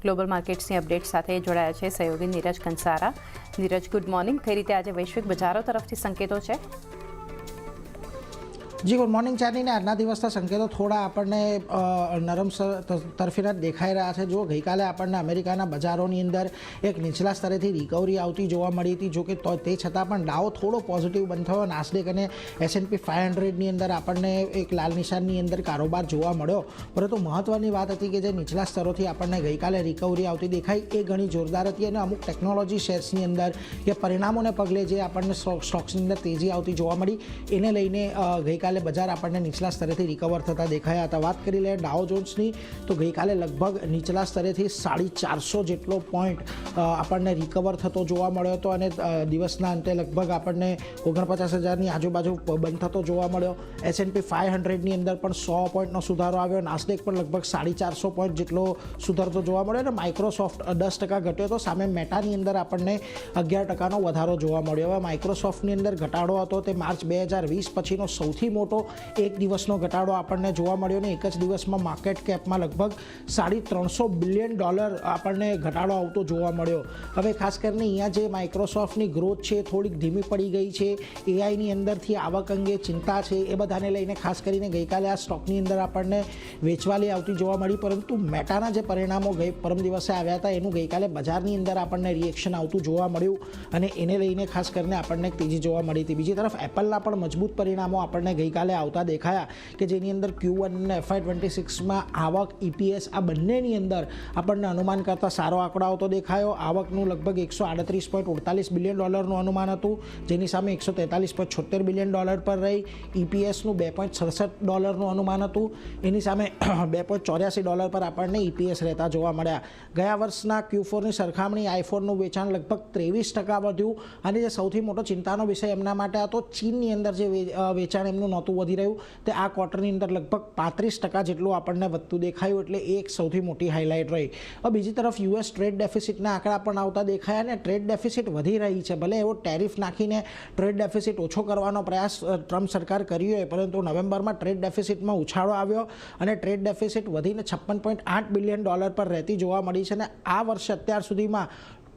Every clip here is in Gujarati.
ગ્લોબલ માર્કેટ્સની અપડેટ સાથે જોડાયા છે સહયોગી નીરજ કંસારા। Neeraj, good morning. કઈ રીતે આજે વૈશ્વિક બજારો તરફથી સંકેતો છે? જી ગુડ મોર્નિંગ ચાંદીને। આજના દિવસના સંકેતો થોડા આપણને નરમ તરફીના દેખાઈ રહ્યા છે। જો ગઈકાલે આપણને અમેરિકાના બજારોની અંદર એક નીચલા સ્તરેથી રિકવરી આવતી જોવા મળી હતી, જો કે તે છતાં પણ ડાઉ થોડો પોઝિટિવ બંધ થયો। નાસ્ડેક અને S&P 500ની અંદર આપણને એક લાલ નિશાનની અંદર કારોબાર જોવા મળ્યો, પરંતુ મહત્વની વાત હતી કે જે નીચલા સ્તરોથી આપણને ગઈકાલે રિકવરી આવતી દેખાઈ એ ઘણી જોરદાર હતી અને અમુક ટેકનોલોજી શેર્સની અંદર કે પરિણામોને પગલે જે આપણને સ્ટોક્સની અંદર તેજી આવતી જોવા મળી એને લઈને ગઈકાલે બજાર આપણને નીચલા સ્તરેથી રિકવર થતા દેખાયા હતા। વાત કરી લઈએ ડાઉ જોન્સની, તો ગઈકાલે લગભગ નીચલા સ્તરેથી 450 જેટલો પોઈન્ટ આપણને રિકવર થતો જોવા મળ્યો હતો અને દિવસના અંતે લગભગ આપણને 49,000ની આજુબાજુ બંધ થતો જોવા મળ્યો। S&P 500ની અંદર પણ 100 પોઈન્ટનો સુધારો આવ્યો। નાસ્ડેક પણ લગભગ 450 પોઈન્ટ જેટલો સુધારતો જોવા મળ્યો અને માઇક્રોસોફ્ટ 10% ઘટ્યો હતો। સામે મેટાની અંદર આપણને 11%નો વધારો જોવા મળ્યો। હવે માઇક્રોસોફ્ટની અંદર ઘટાડો હતો તે માર્ચ 2020 પછીનો સૌથી મોટો એક દિવસનો ઘટાડો આપણને જોવા મળ્યો ને એક જ દિવસમાં માર્કેટ કેપમાં લગભગ $350 બિલિયન આપણને ઘટાડો આવતો જોવા મળ્યો। હવે ખાસ કરીને અહીંયા જે માઇક્રોસોફ્ટની ગ્રોથ છે થોડીક ધીમી પડી ગઈ છે, એઆઈની અંદરથી આવક અંગે ચિંતા છે, એ બધાને લઈને ખાસ કરીને ગઈકાલે આ સ્ટોકની અંદર આપણને વેચવાલી આવતી જોવા મળી, પરંતુ મેટાના જે પરિણામો પરમ દિવસે આવ્યા હતા એનું ગઈકાલે બજારની અંદર આપણને રિએક્શન આવતું જોવા મળ્યું અને એને લઈને ખાસ કરીને આપણને તેજી જોવા મળી હતી। બીજી તરફ એપલના પણ મજબૂત પરિણામો આપણને ગઈકાલે આવતા દેખાયા કે જેની અંદર Q1 અને FY26માં આવક, EPS આ બંનેની અંદર આપણને અનુમાન કરતાં સારો આંકડો આવતો દેખાયો। આવકનું લગભગ $138.48 બિલિયન અનુમાન હતું, જેની સામે $143.76 બિલિયન પર રહી। EPSનું $2.67નું અનુમાન હતું, એની સામે $2.84 પર આપણને EPS રહેતા જોવા મળ્યા। ગયા વર્ષના Q4ની સરખામણી આઈફોનનું વેચાણ લગભગ 23% વધ્યું અને જે સૌથી મોટો ચિંતાનો વિષય એમના માટે હતો, ચીનની અંદર જે વેચાણ એમનું નહોતું વધી રહ્યું તે આ ક્વાર્ટરની અંદર લગભગ 35% જેટલું આપણને વધતું દેખાયું, એટલે એ એક સૌથી મોટી હાઇલાઇટ રહી। હવે બીજી તરફ US ટ્રેડ ડેફિસિટના આંકડા પણ આવતા દેખાયા અને ટ્રેડ ડેફિસિટ વધી રહી છે। ભલે એવો ટેરિફ નાખીને ટ્રેડ ડેફિસિટ ઓછો કરવાનો પ્રયાસ ટ્રમ્પ સરકાર કર્યો હોય, પરંતુ નવેમ્બરમાં ટ્રેડ ડેફિસિટમાં ઉછાળો આવ્યો અને ટ્રેડ ડેફિસિટ વધીને $56.8 બિલિયન પર રહેતી જોવા મળી છે અને આ વર્ષે અત્યાર સુધીમાં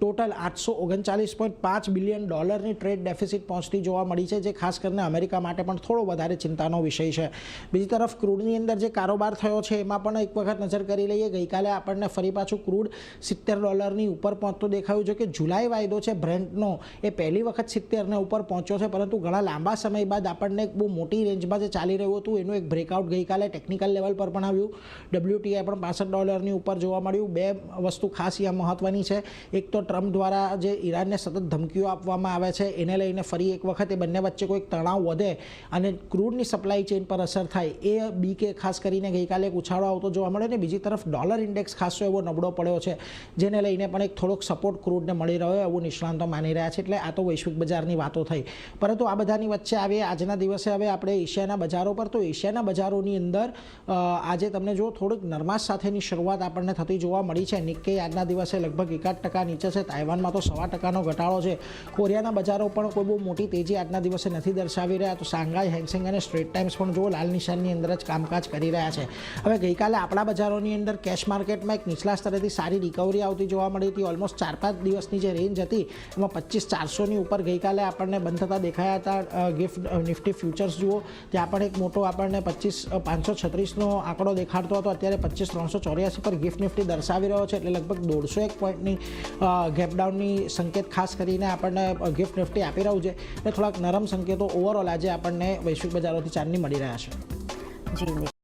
ટોટલ $839.5 બિલિયન ટ્રેડ ડેફિસિટ પહોંચતી જોવા મળી છે, જે ખાસ કરીને અમેરિકા માટે પણ થોડો વધારે ચિંતાનો વિષય છે। બીજી તરફ ક્રૂડની અંદર જે કારોબાર થયો છે એમાં પણ એક વખત નજર કરી લઈએ। ગઈકાલે આપણને ફરી પાછું ક્રૂડ $70 ઉપર પહોંચતો દેખાયું, જો કે જુલાઈ વાયદો છે બ્રેન્ટનો એ પહેલી વખત 70 ઉપર પહોંચ્યો છે, પરંતુ ઘણા લાંબા સમય બાદ આપણને એક બહુ મોટી રેન્જમાં જે ચાલી રહ્યું હતું એનું એક બ્રેકઆઉટ ગઈકાલે ટેકનિકલ લેવલ પર પણ આવ્યું। WTI પણ $65 ઉપર જોવા મળ્યું। બે વસ્તુ ખાસ અહીંયા મહત્વની છે, એક તો ટ્રમ્પ દ્વારા જે ઈરાનને સતત ધમકીઓ આપવામાં આવે છે એને લઈને ફરી એક વખત એ બંને વચ્ચે કોઈક તણાવ વધે અને ક્રૂડની સપ્લાય ચેઇન પર અસર થાય એ બીકે ખાસ કરીને ગઈકાલે એક ઉછાળો આવતો જોવા મળ્યો। અને બીજી તરફ ડોલર ઇન્ડેક્સ ખાસો એવો નબળો પડ્યો છે, જેને લઈને પણ એક થોડોક સપોર્ટ ક્રૂડને મળી રહ્યો એવું નિષ્ણાંતો માની રહ્યા છે। એટલે આ તો વૈશ્વિક બજારની વાતો થઈ, પરંતુ આ બધાની વચ્ચે આવે આજના દિવસે હવે આપણે એશિયાના બજારો પર, તો એશિયાના બજારોની અંદર આજે તમને જો થોડીક નરમાશ સાથેની શરૂઆત આપણને થતી જોવા મળી છે। નિક્કેઈ આજના દિવસે લગભગ 1% નીચે છે, તાઇવાનમાં તો 1.25%નો ઘટાડો છે। કોરિયાના બજારો પણ કોઈ બહુ મોટી તેજી આજના દિવસે નથી દર્શાવી રહ્યા, તો શાંઘાઈ, હેંગસેંગ અને સ્ટ્રેટ ટાઈમ્સ પણ જો લાલ નિશાનની અંદર જ કામકાજ કરી રહ્યા છે। હવે ગઈકાલે આપણા બજારોની અંદર કેશ માર્કેટમાં એક નીચલા સ્તરેથી સારી રિકવરી આવતી જોવા મળી હતી। ઓલમોસ્ટ 4-5 દિવસની જે રેન્જ હતી એમાં 25,400ની ઉપર ગઈકાલે આપણને બંધ થતા દેખાયા હતા। ગિફ્ટ નિફ્ટી ફ્યુચર્સ જુઓ, ત્યાં પણ એક મોટો આપણને 25,536નો આંકડો દેખાડતો હતો, અત્યારે 25,384 પર ગિફ્ટ નિફ્ટી દર્શાવી રહ્યો છે, એટલે લગભગ 150 પોઈન્ટની ગેપડાઉનની સંકેત ખાસ કરીને આપણને ગિફ્ટ નિફ્ટી આપી રહ્યું છે એટલે થોડાક નરમ સંકેતો ઓવરઓલ આજે આપણને વૈશ્વિક બજારોથી ચાંદની મળી રહ્યા છે। જી।